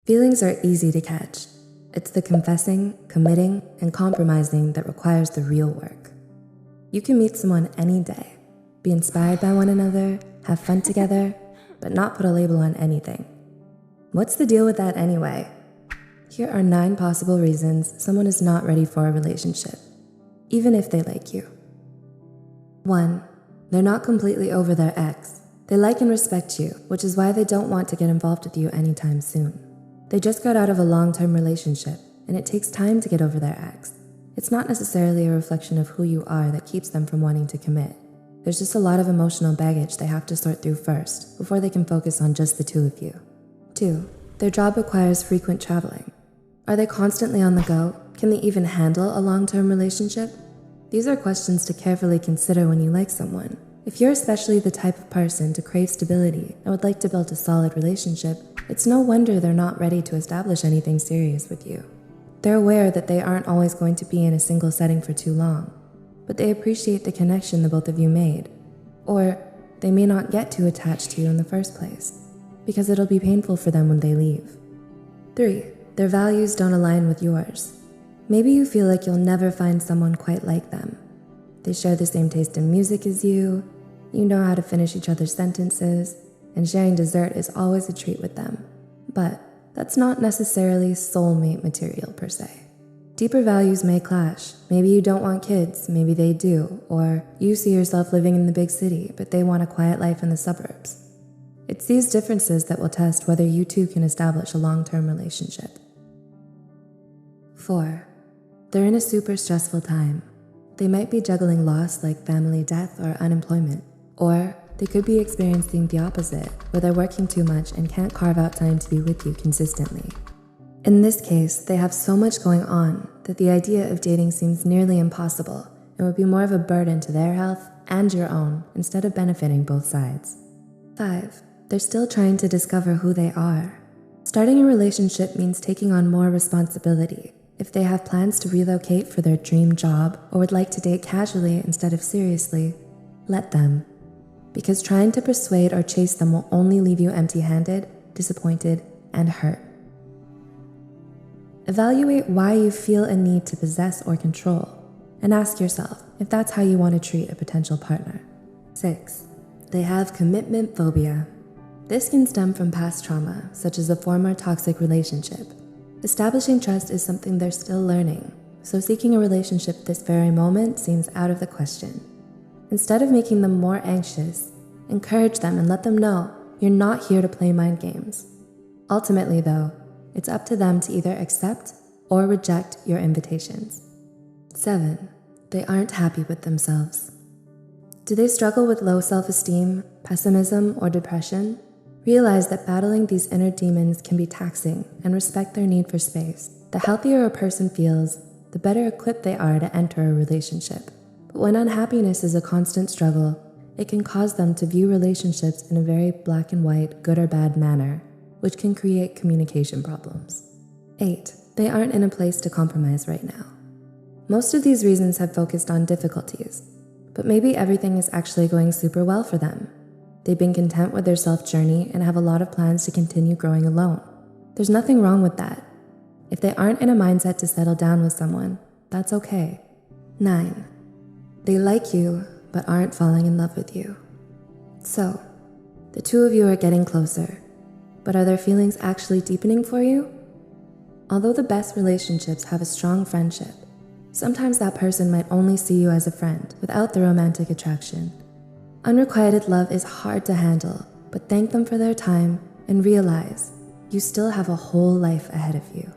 Feelings are easy to catch. It's the confessing, committing, and compromising that requires the real work. You can meet someone any day, be inspired by one another, have fun together, but not put a label on anything. What's the deal with that anyway? Here are 9 possible reasons someone is not ready for a relationship, even if they like you. 1. They're not completely over their ex. They like and respect you, which is why they don't want to get involved with you anytime soon. They just got out of a long-term relationship, and it takes time to get over their ex. It's not necessarily a reflection of who you are that keeps them from wanting to commit. There's just a lot of emotional baggage they have to sort through first before they can focus on just the 2 of you. 2. Their job requires frequent traveling. Are they constantly on the go? Can they even handle a long-term relationship? These are questions to carefully consider when you like someone. If you're especially the type of person to crave stability and would like to build a solid relationship, it's no wonder they're not ready to establish anything serious with you. They're aware that they aren't always going to be in a single setting for too long, but they appreciate the connection the both of you made. Or they may not get too attached to you in the first place, because it'll be painful for them when they leave. 3. Their values don't align with yours. Maybe you feel like you'll never find someone quite like them. They share the same taste in music as you know how to finish each other's sentences, and sharing dessert is always a treat with them. But that's not necessarily soulmate material per se. Deeper values may clash. Maybe you don't want kids, maybe they do, or you see yourself living in the big city, but they want a quiet life in the suburbs. It's these differences that will test whether you two can establish a long-term relationship. 4. They're in a super stressful time. They might be juggling loss like family death or unemployment, or they could be experiencing the opposite, where they're working too much and can't carve out time to be with you consistently. In this case, they have so much going on that the idea of dating seems nearly impossible and would be more of a burden to their health and your own instead of benefiting both sides. 5. They're still trying to discover who they are. Starting a relationship means taking on more responsibility. If they have plans to relocate for their dream job or would like to date casually instead of seriously, let them. Because trying to persuade or chase them will only leave you empty-handed, disappointed, and hurt. Evaluate why you feel a need to possess or control, and ask yourself if that's how you want to treat a potential partner. 6. They have commitment phobia. This can stem from past trauma, such as a former toxic relationship. Establishing trust is something they're still learning, so seeking a relationship this very moment seems out of the question. Instead of making them more anxious, encourage them and let them know you're not here to play mind games. Ultimately, though, it's up to them to either accept or reject your invitations. 7. They aren't happy with themselves. Do they struggle with low self-esteem, pessimism, or depression? Realize that battling these inner demons can be taxing and respect their need for space. The healthier a person feels, the better equipped they are to enter a relationship. But when unhappiness is a constant struggle, it can cause them to view relationships in a very black and white, good or bad manner, which can create communication problems. 8. They aren't in a place to compromise right now. Most of these reasons have focused on difficulties, but maybe everything is actually going super well for them. They've been content with their self-journey and have a lot of plans to continue growing alone. There's nothing wrong with that. If they aren't in a mindset to settle down with someone, that's okay. 9. They like you, but aren't falling in love with you. So, the 2 of you are getting closer, but are their feelings actually deepening for you? Although the best relationships have a strong friendship, sometimes that person might only see you as a friend without the romantic attraction. Unrequited love is hard to handle, but thank them for their time and realize you still have a whole life ahead of you.